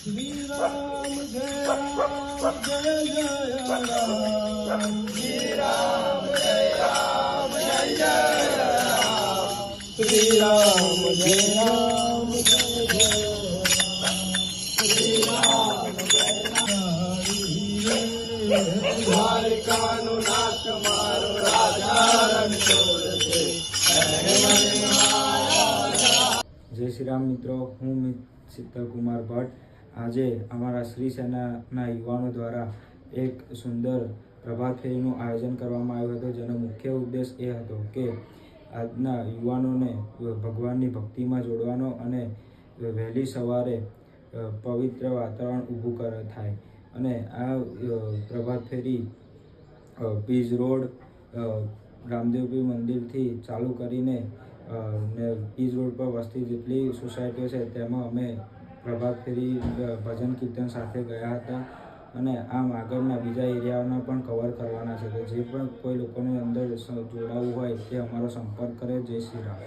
શ્રી રામ જય રામ જય જય રામ શ્રી રામ જય રામ જય જય રામ શ્રી રામ જય રામ જય જય શ્રી રામ જય રામ દ્વારકાનો નાથ મારો રાજા રણ છોડ છે. જય શ્રી રામ મિત્રો, હું શીતલકુમાર ભટ્ટ. આજે અમારા શ્રી સેનાના યુવાનો દ્વારા એક સુંદર પ્રભાત ફેરીનું આયોજન કરવામાં આવ્યું હતું, જેનો મુખ્ય ઉદ્દેશ એ હતો કે આજના યુવાનોને ભગવાનની ભક્તિમાં જોડવાનો અને વહેલી સવારે પવિત્ર વાતાવરણ ઊભું થાય. અને આ પ્રભાત ફેરી પીજ રોડ રામદેવપીર મંદિરથી ચાલુ કરીને પીજ રોડ પર વસતી જેટલી સોસાયટીઓ છે તેમાં અમે પ્રભાત ફેરી ભજન કીર્તન સાથે ગયા હતા. અને આમ આગળના બીજા એરિયાઓના પણ કવર કરવાના છે. તો જે પણ કોઈ લોકોને અંદર જોડાવવું હોય તે અમારો સંપર્ક કરે. જય શ્રી રામ.